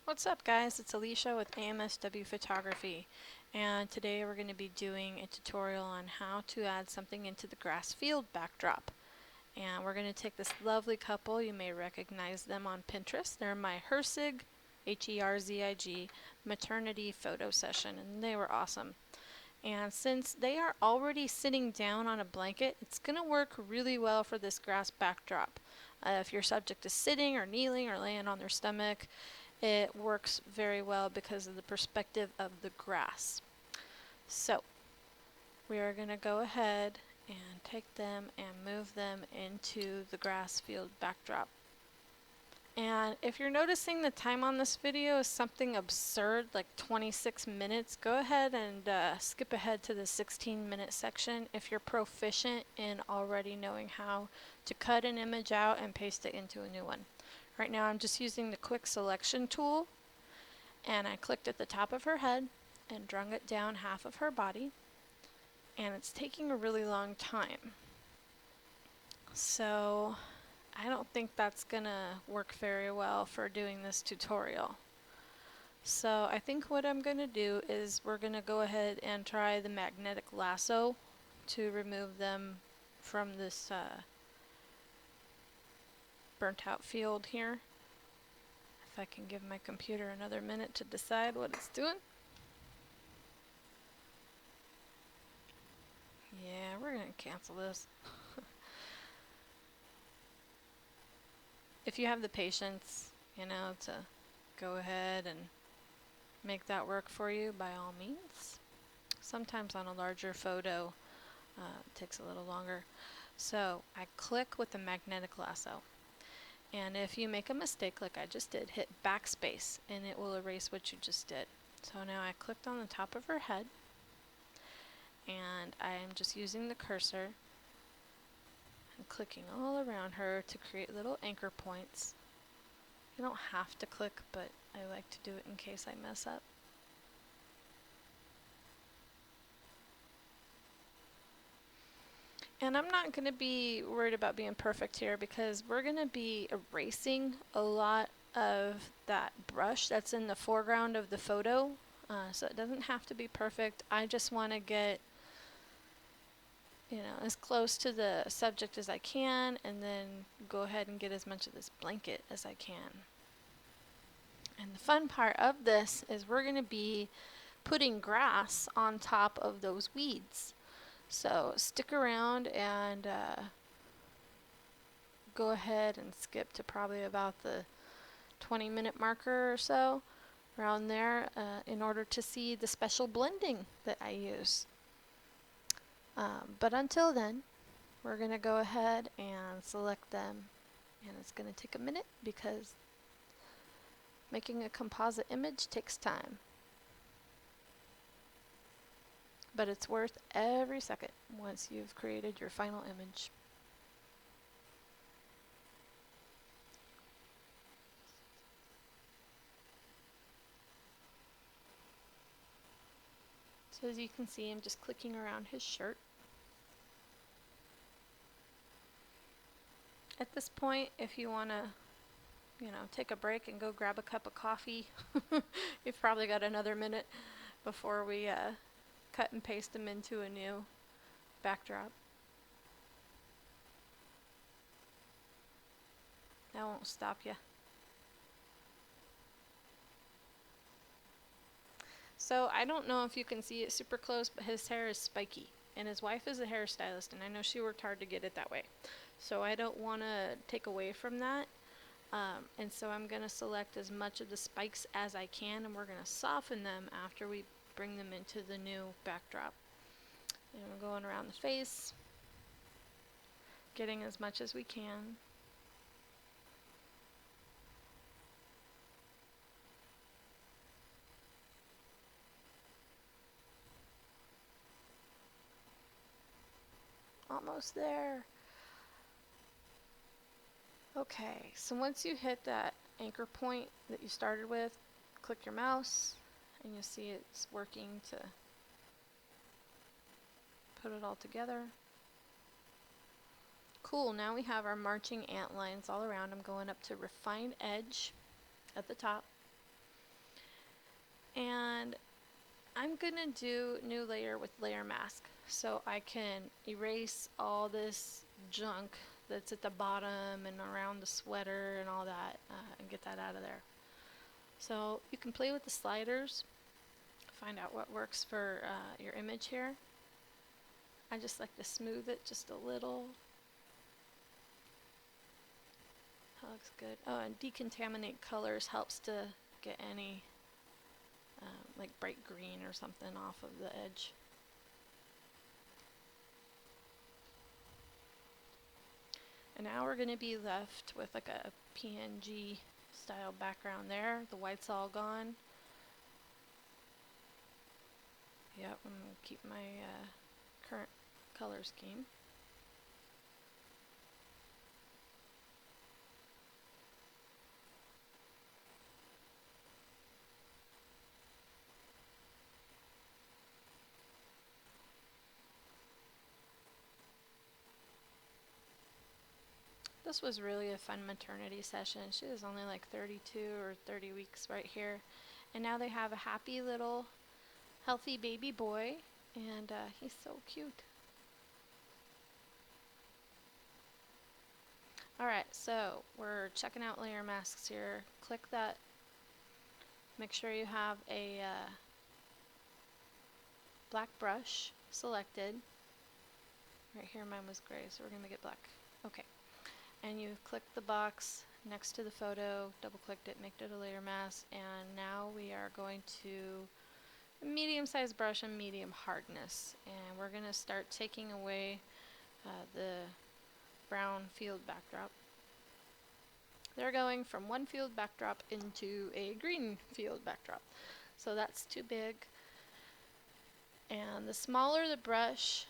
What's up, guys? It's Alicia with AMSW Photography, and today we're going to be doing a tutorial on how to add something into the grass field backdrop. And we're going to take this lovely couple. You may recognize them on Pinterest. They're my Herzig, Herzig, maternity photo session, and they were awesome. And since they are already sitting down on a blanket, it's going to work really well for this grass backdrop. If your subject is sitting or kneeling or laying on their stomach, it works very well because of the perspective of the grass. So we are going to go ahead and take them and move them into the grass field backdrop. And if you're noticing the time on this video is something absurd, like 26 minutes, go ahead and skip ahead to the 16-minute section if you're proficient in already knowing how to cut an image out and paste it into a new one. Right now I'm just using the quick selection tool, and I clicked at the top of her head and drug it down half of her body, and it's taking a really long time. So I don't think that's gonna work very well for doing this tutorial. So I think what I'm gonna do is we're gonna go ahead and try the magnetic lasso to remove them from this burnt out field here. If I can give my computer another minute to decide what it's doing. Yeah, we're gonna cancel this. If you have the patience, to go ahead and make that work for you, by all means. Sometimes on a larger photo, it takes a little longer. So I click with the magnetic lasso. And if you make a mistake like I just did, hit backspace and it will erase what you just did. So now I clicked on the top of her head, and I am just using the cursor and clicking all around her to create little anchor points. You don't have to click, but I like to do it in case I mess up. And I'm not going to be worried about being perfect here because we're going to be erasing a lot of that brush that's in the foreground of the photo. So it doesn't have to be perfect. I just want to get as close to the subject as I can, and then go ahead and get as much of this blanket as I can. And the fun part of this is we're going to be putting grass on top of those weeds. So stick around and go ahead and skip to probably about the 20-minute marker or so, around there, in order to see the special blending that I use. But until then, we're going to go ahead and select them, and it's going to take a minute because making a composite image takes time. But it's worth every second once you've created your final image. So as you can see, I'm just clicking around his shirt. At this point, if you want to, take a break and go grab a cup of coffee, you've probably got another minute before we cut and paste them into a new backdrop. That won't stop you. So I don't know if you can see it super close, but his hair is spiky, and his wife is a hairstylist, and I know she worked hard to get it that way. So I don't want to take away from that, and so I'm going to select as much of the spikes as I can, and we're going to soften them after we bring them into the new backdrop. And we're going around the face, getting as much as we can. Almost there. Okay, so once you hit that anchor point that you started with, click your mouse and you'll see it's working to put it all together. Cool, now we have our marching ant lines all around. I'm going up to refined edge at the top, And I'm gonna do new layer with layer mask so I can erase all this junk that's at the bottom and around the sweater and all that, and get that out of there. So you can play with the sliders, find out what works for your image here. I just like to smooth it just a little. That looks good. Oh, and decontaminate colors helps to get any like bright green or something off of the edge. And now we're going to be left with like a PNG style background there. The white's all gone. Yep, I'm going to keep my current color scheme. This was really a fun maternity session. She was only like 32 or 30 weeks right here. And now they have a happy little healthy baby boy, and he's so cute. Alright, so we're checking out layer masks here. Click that. Make sure you have a black brush selected. Right here mine was gray, so we're going to make it black. Okay. And you click the box next to the photo, double clicked it, make it a layer mask, and now we are going to a medium-sized brush and medium hardness, and we're going to start taking away the brown field backdrop. They're going from one field backdrop into a green field backdrop, so that's too big. And the smaller the brush,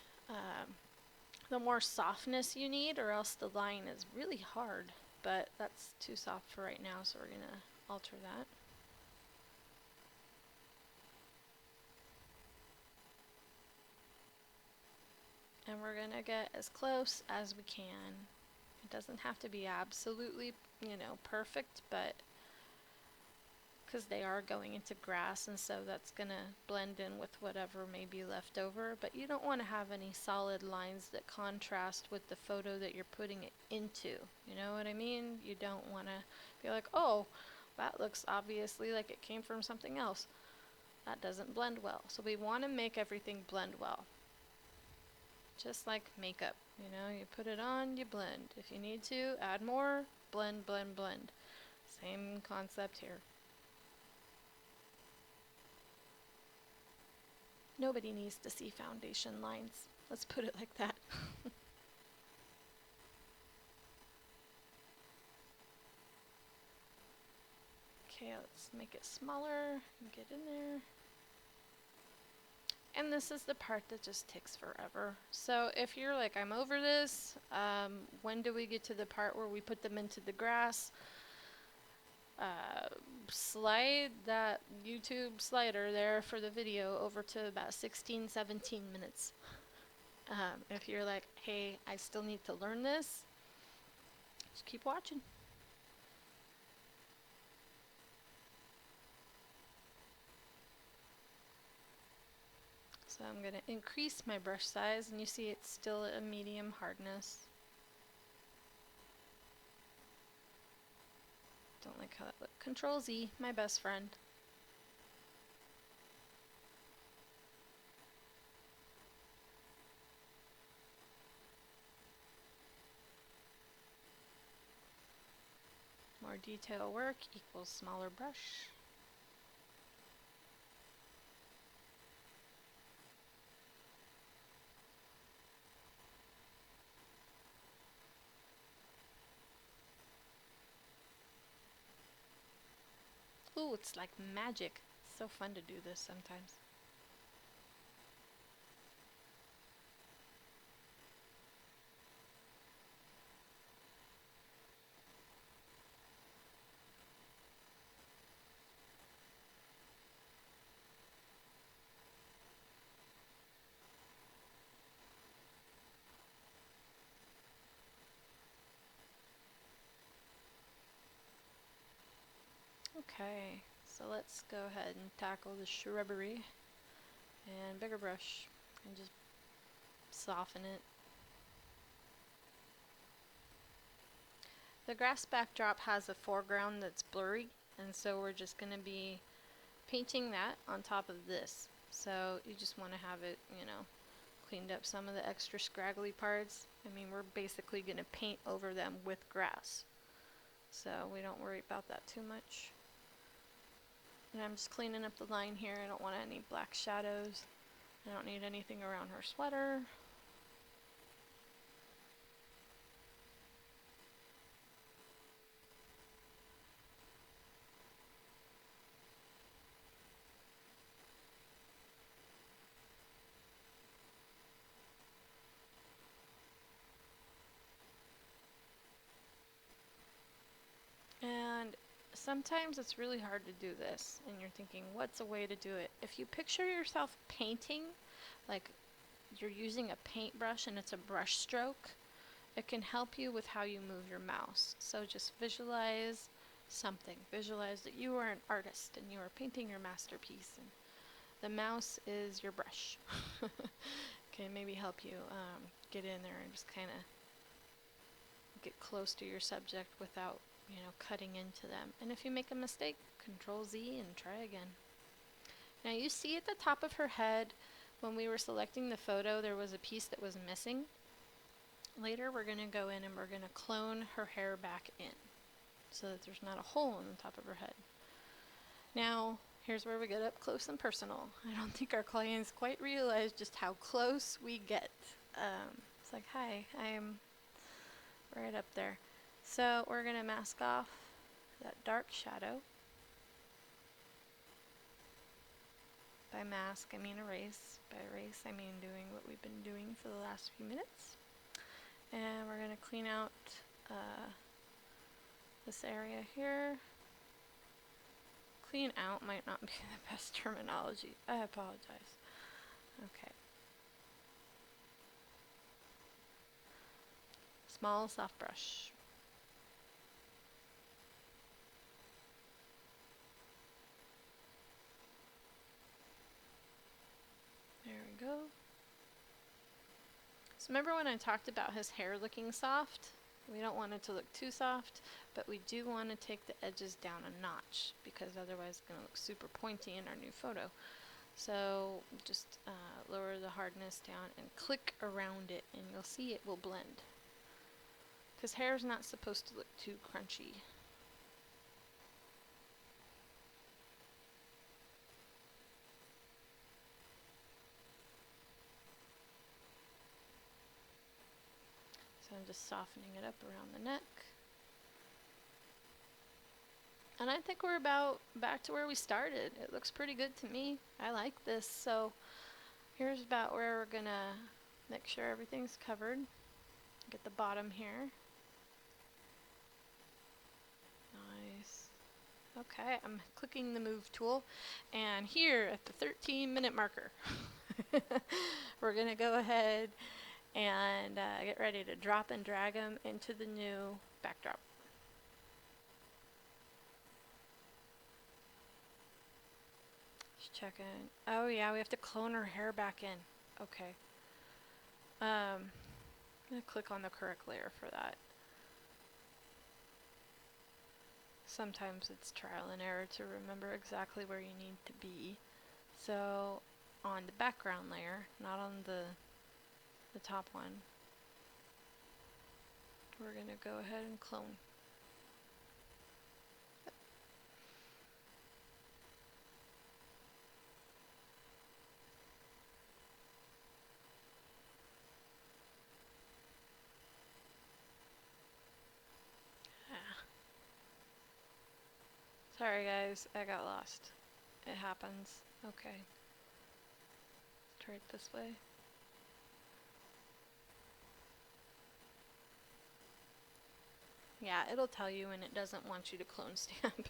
the more softness you need, or else the line is really hard, but that's too soft for right now, so we're going to alter that. And we're going to get as close as we can. It doesn't have to be absolutely, perfect, but because they are going into grass, and so that's going to blend in with whatever may be left over. But you don't want to have any solid lines that contrast with the photo that you're putting it into. You know what I mean? You don't want to be like, oh, that looks obviously like it came from something else. That doesn't blend well. So we want to make everything blend well. Just like makeup, you put it on, you blend. If you need to, add more, blend, blend, blend. Same concept here. Nobody needs to see foundation lines. Let's put it like that. Okay, let's make it smaller and get in there. And this is the part that just takes forever. So if you're like, I'm over this, when do we get to the part where we put them into the grass? Slide that YouTube slider there for the video over to about 16, 17 minutes. If you're like, hey, I still need to learn this, just keep watching. So I'm going to increase my brush size, and you see it's still a medium hardness. Don't like how that looks. Control Z, my best friend. More detail work equals smaller brush. Ooh, it's like magic. It's so fun to do this sometimes. Okay, So let's go ahead and tackle the shrubbery and bigger brush and just soften it. The grass backdrop has a foreground that's blurry, and so we're just going to be painting that on top of this. So you just want to have it, you know, cleaned up some of the extra scraggly parts. I mean, we're basically going to paint over them with grass, so we don't worry about that too much. And I'm just cleaning up the line here. I don't want any black shadows. I don't need anything around her sweater. And sometimes it's really hard to do this, and you're thinking, what's a way to do it? If you picture yourself painting, like you're using a paintbrush and it's a brush stroke, it can help you with how you move your mouse. So just visualize something. Visualize that you are an artist and you are painting your masterpiece, and the mouse is your brush. Can maybe help you get in there and just kind of get close to your subject without, you know, cutting into them. And if you make a mistake, Control Z and try again. Now you see at the top of her head, when we were selecting the photo, there was a piece that was missing. Later we're going to go in and we're going to clone her hair back in so that there's not a hole in the top of her head. Now here's where we get up close and personal. I don't think our clients quite realize just how close we get. It's like, hi, I'm right up there. So we're going to mask off that dark shadow. By mask, I mean erase. By erase, I mean doing what we've been doing for the last few minutes. And we're going to clean out this area here. Clean out might not be the best terminology. I apologize. Okay. Small soft brush. There we go. So remember when I talked about his hair looking soft? We don't want it to look too soft, but we do want to take the edges down a notch because otherwise it's going to look super pointy in our new photo. So just lower the hardness down and click around it and you'll see it will blend. Because hair is not supposed to look too crunchy. So I'm just softening it up around the neck. And I think we're about back to where we started. It looks pretty good to me. I like this. So here's about where we're gonna make sure everything's covered. Get the bottom here. Nice. Okay, I'm clicking the move tool, and here at the 13-minute marker, we're gonna go ahead and get ready to drop and drag them into the new backdrop. Just checking. Oh yeah, we have to clone her hair back in. Okay. I'm gonna click on the correct layer for that. Sometimes it's trial and error to remember exactly where you need to be. So on the background layer, not on the top one, we're going to go ahead and clone. Sorry guys, I got lost. It happens. Okay. Let's try it this way. Yeah, it'll tell you when it doesn't want you to clone stamp.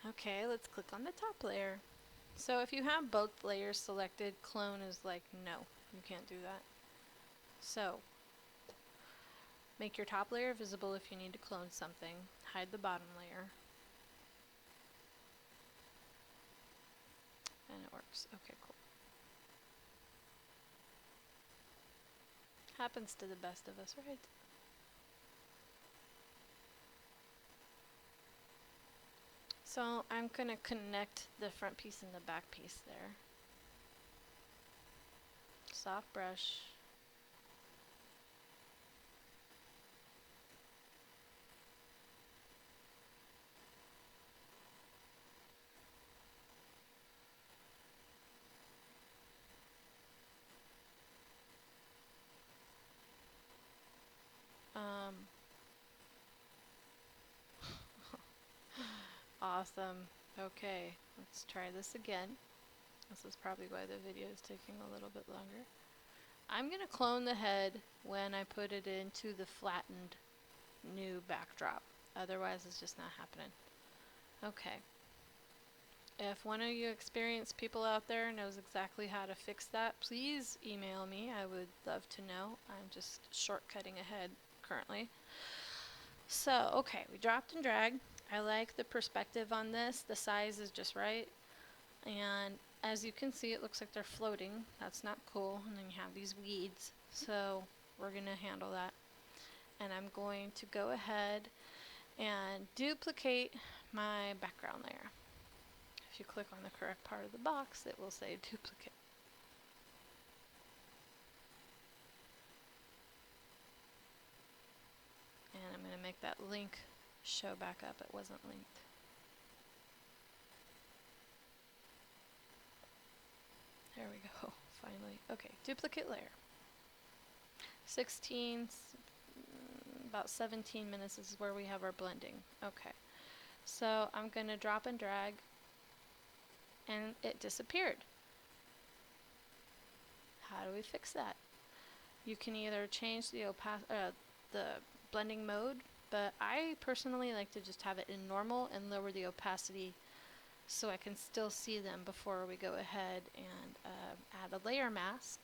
Okay, let's click on the top layer. So if you have both layers selected, clone is like, no, you can't do that. So make your top layer visible if you need to clone something. Hide the bottom layer. works. Okay, cool. Happens to the best of us, right? So I'm going to connect the front piece and the back piece there. Soft brush. Awesome. Okay, let's try this again. This is probably why the video is taking a little bit longer. I'm going to clone the head when I put it into the flattened new backdrop. Otherwise, it's just not happening. Okay. If one of you experienced people out there knows exactly how to fix that, please email me. I would love to know. I'm just shortcutting ahead currently. So, okay, we dropped and dragged. I like the perspective on this. The size is just right. And as you can see, it looks like they're floating. That's not cool. And then you have these weeds. So we're going to handle that. And I'm going to go ahead and duplicate my background layer. If you click on the correct part of the box, it will say duplicate. And I'm going to make that link show back up. It wasn't linked. There we go, finally. Okay, duplicate layer. 16, about 17 minutes is where we have our blending. Okay, so I'm going to drop and drag, and it disappeared. How do we fix that? You can either change the blending mode, but I personally like to just have it in normal and lower the opacity so I can still see them before we go ahead and add a layer mask.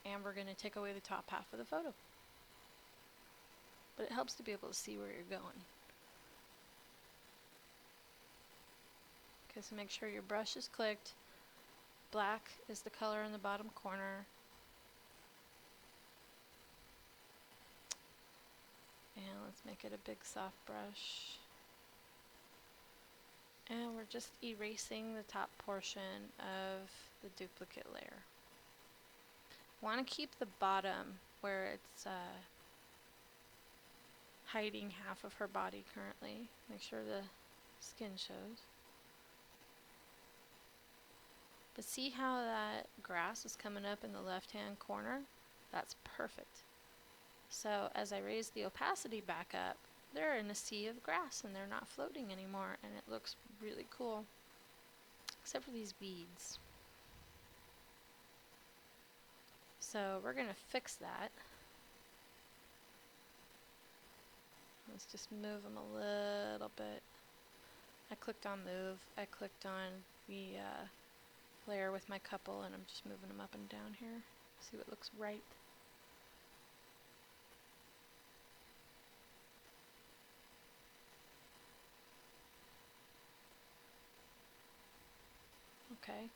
And we're going to take away the top half of the photo. But it helps to be able to see where you're going. Okay, so make sure your brush is clicked. Black is the color in the bottom corner. And let's make it a big soft brush. And we're just erasing the top portion of the duplicate layer. Want to keep the bottom where it's hiding half of her body currently. Make sure the skin shows. But see how that grass is coming up in the left-hand corner? That's perfect. So as I raise the opacity back up, they're in a sea of grass and they're not floating anymore, and it looks really cool. Except for these weeds. So we're going to fix that. Let's just move them a little bit. I clicked on move. I clicked on the layer with my couple, and I'm just moving them up and down here. See what looks right. Okay.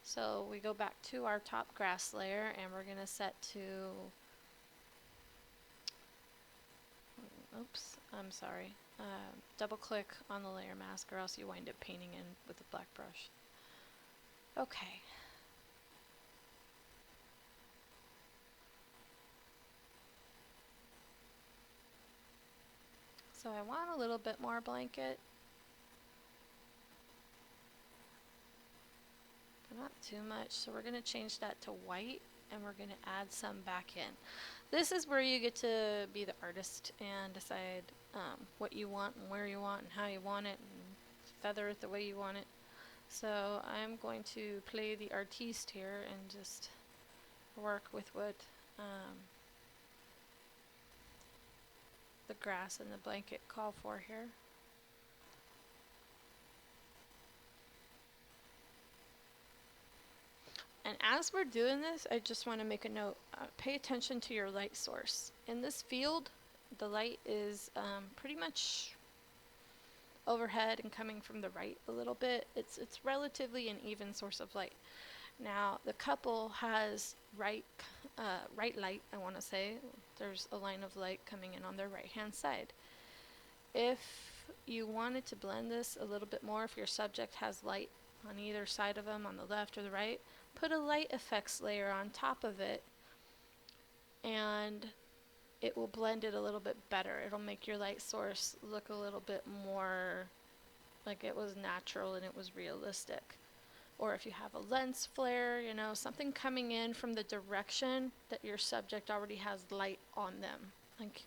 So we go back to our top grass layer, and we're going to set to, oops, I'm sorry, double click on the layer mask or else you wind up painting in with the black brush. Okay. So I want a little bit more blanket. But not too much. So we're going to change that to white, and we're going to add some back in. This is where you get to be the artist and decide what you want and where you want and how you want it and feather it the way you want it. So I'm going to play the artiste here and just work with what the grass and the blanket call for here. And as we're doing this, I just want to make a note. Pay attention to your light source. In this field, the light is pretty much overhead and coming from the right a little bit. It's relatively an even source of light. Now the couple has right light, I want to say. There's a line of light coming in on their right hand side. If you wanted to blend this a little bit more, if your subject has light on either side of them, on the left or the right, put a light effects layer on top of it and it will blend it a little bit better. It'll make your light source look a little bit more like it was natural and it was realistic. Or if you have a lens flare, you know, something coming in from the direction that your subject already has light on them. Like,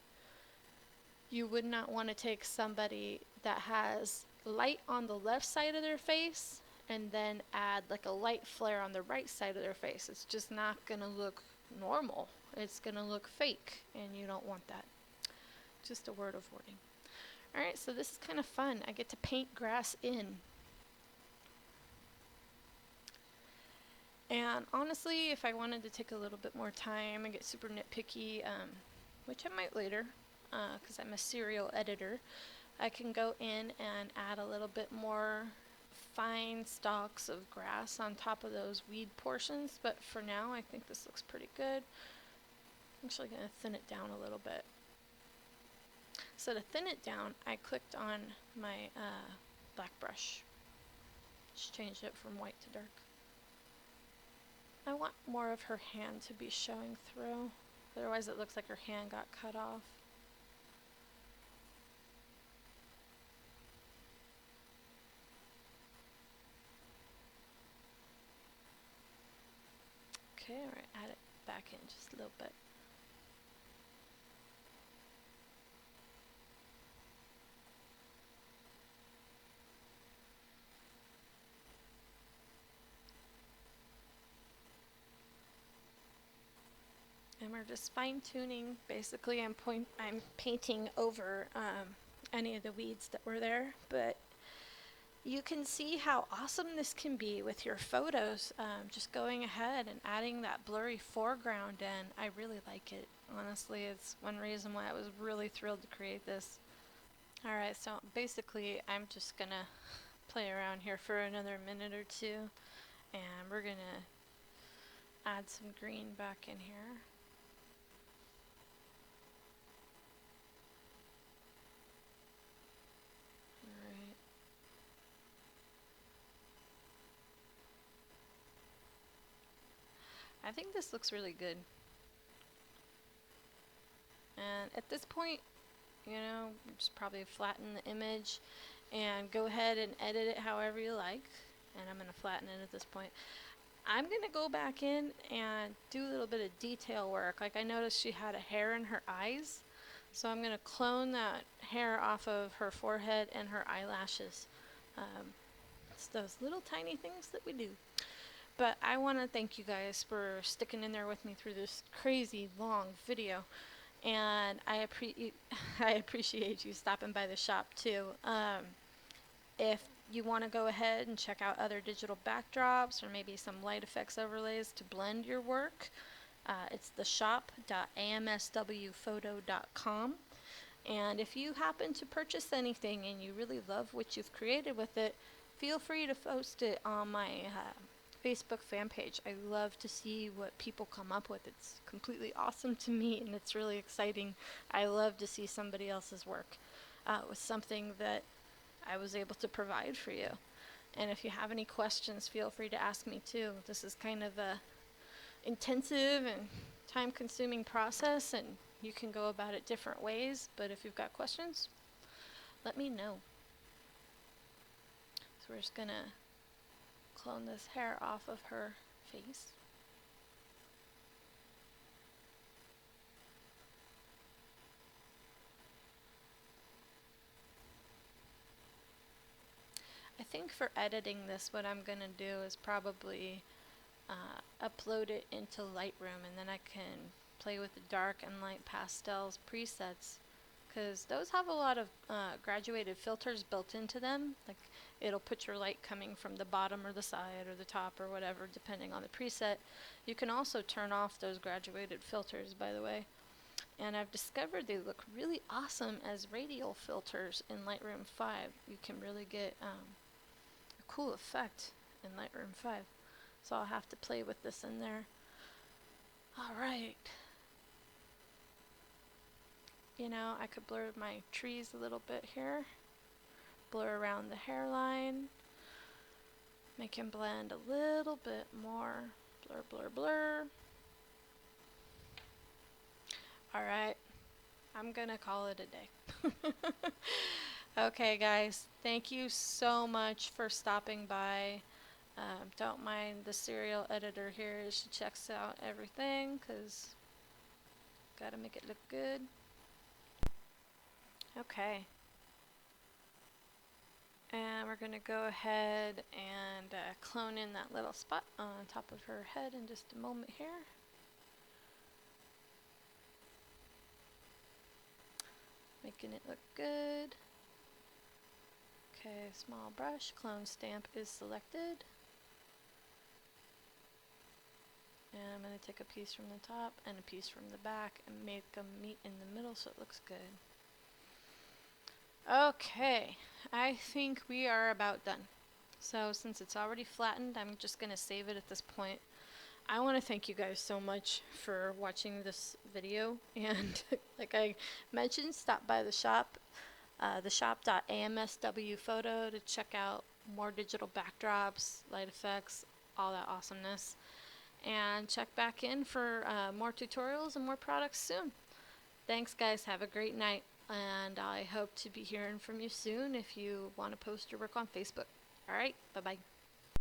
you would not want to take somebody that has light on the left side of their face and then add like a light flare on the right side of their face. It's just not going to look normal. It's going to look fake, and you don't want that. Just a word of warning. Alright, so this is kind of fun. I get to paint grass in. And honestly, if I wanted to take a little bit more time and get super nitpicky, which I might later, because I'm a serial editor, I can go in and add a little bit more fine stalks of grass on top of those weed portions. But for now, I think this looks pretty good. I'm actually going to thin it down a little bit. So to thin it down, I clicked on my black brush. Just changed it from white to dark. I want more of her hand to be showing through, otherwise it looks like her hand got cut off. Okay, alright, add it back in just a little bit. And we're just fine-tuning. Basically, I'm painting over any of the weeds that were there, but you can see how awesome this can be with your photos. Just going ahead and adding that blurry foreground in. I really like it. Honestly, it's one reason why I was really thrilled to create this. Alright, so basically I'm just gonna play around here for another minute or two, and we're gonna add some green back in here. Alright. I think this looks really good. And at this point, you know, just probably flatten the image and go ahead and edit it however you like. And I'm going to flatten it at this point. I'm going to go back in and do a little bit of detail work. Like, I noticed she had a hair in her eyes, so I'm going to clone that hair off of her forehead and her eyelashes. It's those little tiny things that we do. But I want to thank you guys for sticking in there with me through this crazy long video. And I appreciate you stopping by the shop too. If you want to go ahead and check out other digital backdrops or maybe some light effects overlays to blend your work, it's the shop.amswphoto.com. And if you happen to purchase anything and you really love what you've created with it, feel free to post it on my Facebook fan page. I love to see what people come up with. It's completely awesome to me, and it's really exciting. I love to see somebody else's work with something that I was able to provide for you. And if you have any questions, feel free to ask me too. This is kind of a intensive and time-consuming process, and you can go about it different ways, but if you've got questions, let me know. So we're just gonna clone this hair off of her face. I think for editing this, what I'm gonna do is probably upload it into Lightroom, and then I can play with the dark and light pastels presets, because those have a lot of graduated filters built into them. Like, it'll put your light coming from the bottom or the side or the top or whatever, depending on the preset. You can also turn off those graduated filters, by the way. and I've discovered they look really awesome as radial filters in Lightroom 5. You can really get a cool effect in Lightroom 5. So I'll have to play with this in there. Alright. You know, I could blur my trees a little bit here. Blur around the hairline. Make him blend a little bit more. Blur, blur, blur. Alright. I'm gonna call it a day. Okay, guys. Thank you so much for stopping by. Don't mind the serial editor here. She checks out everything because gotta make it look good. Okay. And we're going to go ahead and clone in that little spot on top of her head in just a moment here. Making it look good. Okay, small brush, clone stamp is selected. And I'm going to take a piece from the top and a piece from the back and make them meet in the middle so it looks good. Okay, I think we are about done. So since it's already flattened, I'm just going to save it at this point. I want to thank you guys so much for watching this video, and like I mentioned, stop by the shop, the shop.amswphoto to check out more digital backdrops, light effects, all that awesomeness, and check back in for more tutorials and more products soon. Thanks guys, have a great night, and I hope to be hearing from you soon if you want to post your work on Facebook. Alright, bye bye.